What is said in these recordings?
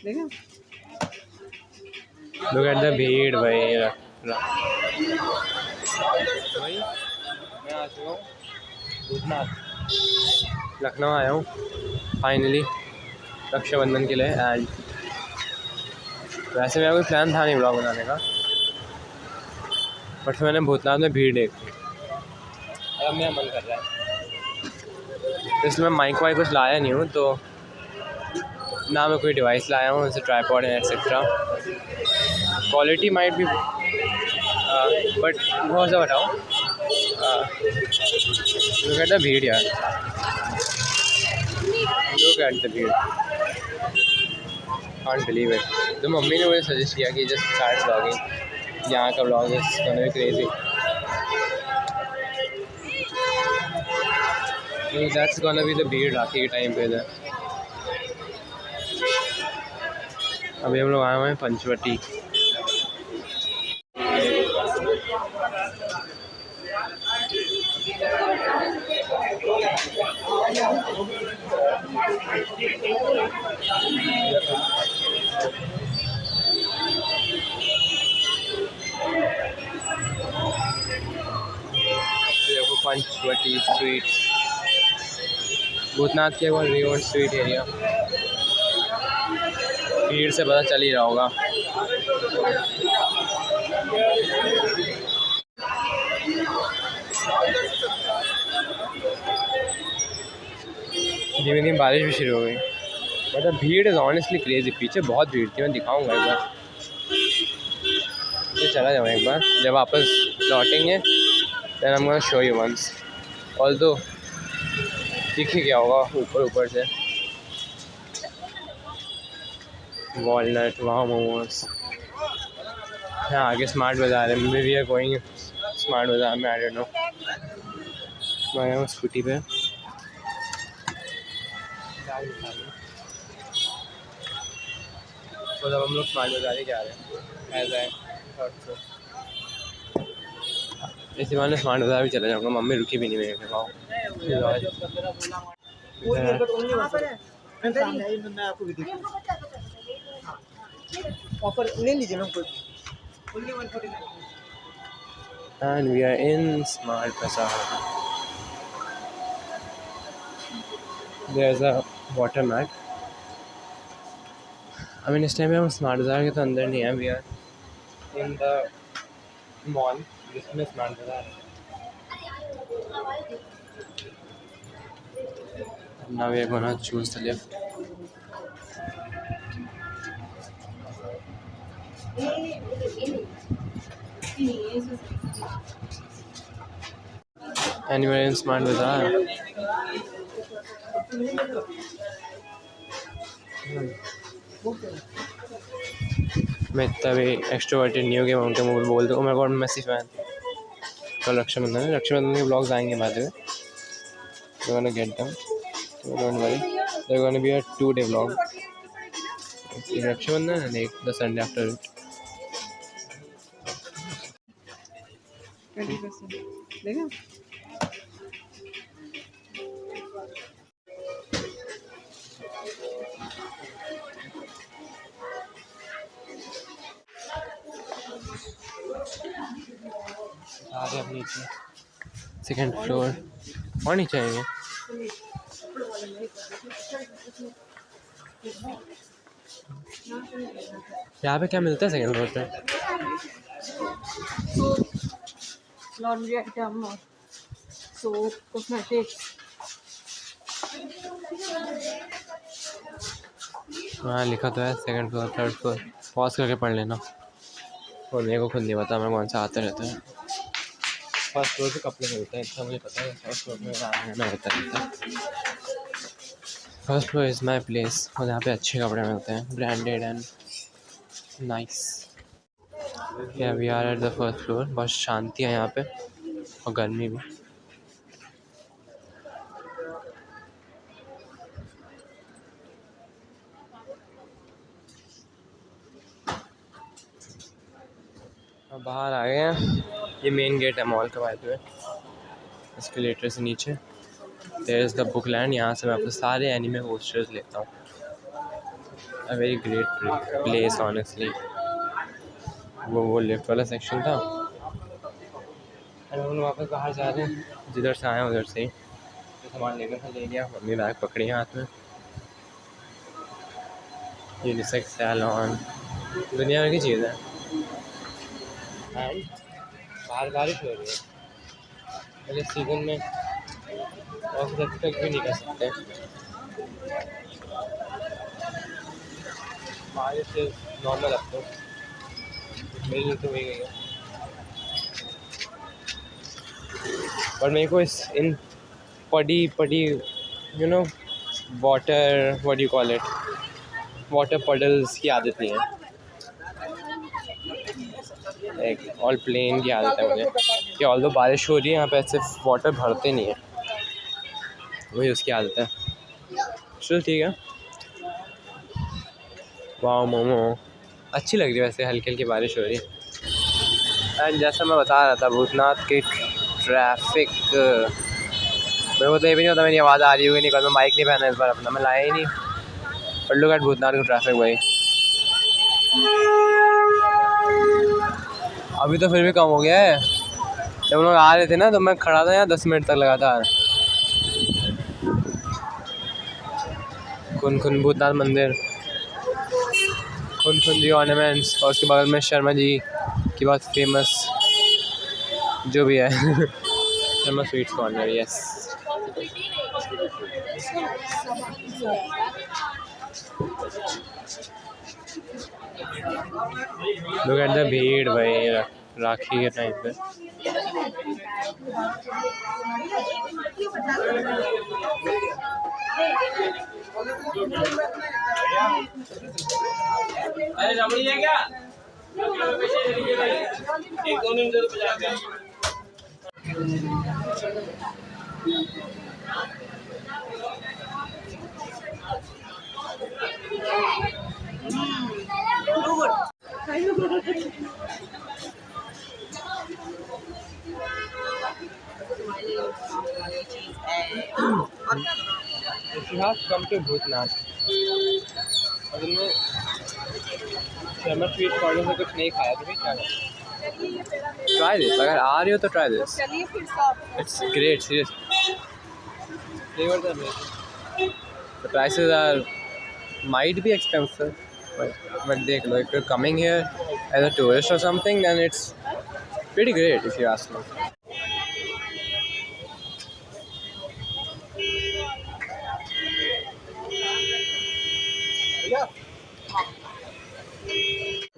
देखा look at the भीड़ भाई। भाई मैं आ चुका हूँ भूतनाथ, लखनऊ आया हूँ फाइनली रक्षाबंधन के लिए। एंड वैसे मेरा कोई प्लान था नहीं ब्लॉग बनाने का, बट फिर मैंने भूतनाथ में भीड़ देखी, अब मेरा मन कर रहा है, इसलिए मैं माइक वाइक कुछ लाया नहीं हूँ, तो ना मैं कोई डिवाइस लाया हूँ जैसे ट्राइपॉड है एक्सेट्रा। क्वालिटी माइट भी बट बहुत सा बताओ। लुक एट द भीड़ यार, लुक एट द भीड़, कांट बिलीव इट। तो मम्मी ने मुझे सजेस्ट किया कि जस्ट स्टार्ट ब्लॉगिंग, यहाँ का blog is gonna be crazy. That's gonna be the भीड़ राखी के टाइम पे इधर। अभी हम लोग आए हुए हैं पंचवटी। देखो पंचवटी स्वीट, भूतनाथ के बाद रिवर स्वीट एरिया। भीड़ से पता चल ही रहा होगा। धीमे धीमे बारिश भी शुरू हो गई, मतलब भीड़ इज़ ऑनेस्टली क्रेजी। पीछे बहुत भीड़ थी, मैं दिखाऊंगा एक बार, तो चला जाऊँ एक बार जब वापस लौटेंगे, then I am gonna show you once. Although दिख ही गया होगा ऊपर ऊपर से। वॉलनट, वहाँ मोमोज। हाँ आगे स्मार्ट बाज़ार है, may we are going Smart Bazaar में, आई डोंट नो। मैं आया हूँ स्कूटी पे। तो जब हम लोग स्मार्ट बाज़ार ही जा रहे हैं एज आई थॉट सो, इसी बहाने स्मार्ट बाज़ार भी चला जाऊँगा। मम्मी रुकी भी नहीं मेरे के पाँव। ऑफर ले लीजिए ना कोई। And we are in Smart Bazaar. There's a water mat. I mean इस टाइम पे हम स्मार्ट बाज़ार के तो अंदर नहीं है, we are in the mall जिसमें स्मार्ट बाज़ार है। Now we are gonna choose the lift. And we are in Smart Bazaar. मैं इतना भी एक्सट्रोवर्टेड नहीं हो गया उनके मुँह बोल दूँ मेरे को मैसी फैन। कल रक्षाबंधन है, रक्षाबंधन के ब्लॉग्स आएंगे बाद में, we're gonna get them, so don't worry, they're gonna be a 2-day vlog, Rakshabandhan and the Sunday after it. 20% देखा अब नीचे सेकेंड फ्लोर और नीचे आएंगे। यहाँ पे क्या मिलता है सेकेंड फ्लोर पे? Laundry item, soap, cosmetics. हाँ लिखा तो है second floor third floor, pause करके पढ़ लेना, और मेरे को खुद नहीं पता, मैं कौन सा आते रहता है। फर्स्ट फ्लोर पे कपड़े मिलते हैं इतना मुझे पता है, फर्स्ट फ्लोर में आना होता रहता है। First floor is my place, और यहाँ पे अच्छे कपड़े मिलते हैं, branded and nice. Yeah we are at the first floor. बहुत शांति है यहाँ पे और गर्मी भी। अब बाहर आ गए हैं, ये मेन गेट है मॉल का बाय द वे। एस्केलेटर से नीचे there is the book land, यहाँ से मैं अपने सारे एनिमे पोस्टर्स लेता हूँ। A very great place honestly. वो लिफ्ट वाला सेक्शन था और हम लोग वापस बाहर जा रहे हैं, जिधर से आए उधर से ही। तो सामान लेकर था ले लिया, मम्मी बैग पकड़ी हाथ में। यूनिसेक्स सैलॉन दुनिया भर की चीज़ है। एंड बाहर बारिश हो रही है, अगले सीज़न में और कुछ एक्सपेक्ट भी नहीं कर सकते। बारिश से नॉर्मल अब तो मेरी नींद तो हो ही गई है, पर मेरे को इन पड़ी you know water what do you call it, water puddles की आदत नहीं है, एक ऑल प्लेन की आदत है मुझे कि ऑल दो बारिश हो रही है यहाँ पे ऐसे वाटर भरते नहीं है, वही उसकी आदत है। चल ठीक है। वाह मोमो अच्छी लग रही है वैसे, हल्की हल्की बारिश हो रही है। एंड जैसा मैं बता रहा था भूतनाथ की ट्रैफिक, मेरे को तो ये भी नहीं होता मेरी आवाज़ आ रही होगी नहीं, कल मैं माइक नहीं पहना इस बार अपना, मैं लाया ही नहीं। पर लुक एट भूतनाथ का ट्रैफिक भाई, अभी तो फिर भी कम हो गया है। जब हम लोग आ रहे थे ना तो मैं खड़ा था यहाँ 10 मिनट तक लगातार। खुन भूतनाथ मंदिर, खुन जी ऑर्नामेंट्स, और उसके बगल में शर्मा जी की बहुत फेमस जो भी है Sharma sweets corner. Yes look at the भीड़ भाई राखी के टाइम पे। अरे रबड़ी है क्या? एक दो मिनट तो बजा के If you have come to Bhootnath और तुमने शर्मा स्वीट कॉर्नर से कुछ नहीं खाया तो फिर क्या करें? ट्राई दिस, अगर आ रही हो तो try this, it's great seriously, flavours are amazing. The prices are might be expensive but देख लो, if you are coming here as a tourist or something then it's pretty great if you ask me.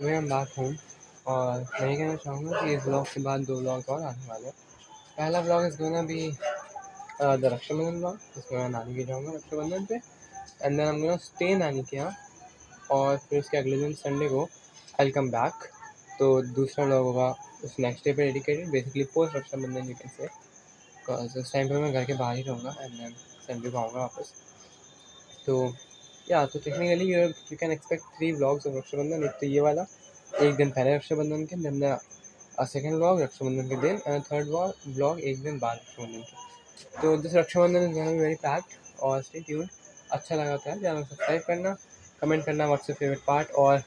मैं back हूँ और मैं ये कहना चाहूँगा कि इस ब्लॉग के बाद 2 ब्लॉग और आने वाले हैं। पहला ब्लॉग इस गोना भी द रक्षाबंधन ब्लॉग, जिसमें मैं नानी के जाऊँगा रक्षाबंधन पे, एंड देन हम गोना स्टे नानी के यहाँ, और फिर उसके अगले दिन संडे को आई विल कम बैक। तो दूसरा ब्लॉग होगा उस नेक्स्ट डे पे dedicated, basically post Rakshabandhan you can say, because उस टाइम पर मैं घर के बाहर ही रहूँगा एंड देन संडे को आऊँगा वापस। तो या तो technically you can expect 3 vlogs of Rakshabandhan. एक तो ये वाला एक दिन पहले रक्षाबंधन के, देन सेकेंड व्लॉग रक्षाबंधन के दिन, एंड थर्ड व्लॉग एक दिन बाद रक्षाबंधन के। तो this Rakshabandhan is gonna be very packed, और स्टे ट्यून्ड। अच्छा लगा था चैनल सब्सक्राइब करना, कमेंट करना व्हाट्स योर फेवरेट पार्ट, और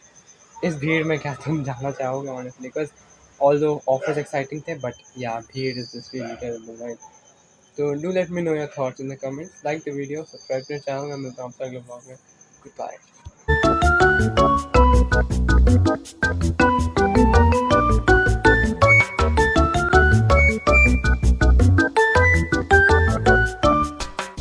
इस भीड़ में क्या तुम जाना चाहोगे honestly, because although offers exciting थे बट या भीड़ is just really terrible right. So do let me know your thoughts in the comments. Like the video, subscribe to the channel, and मिलता हूँ आपसे अगले vlog में. Goodbye.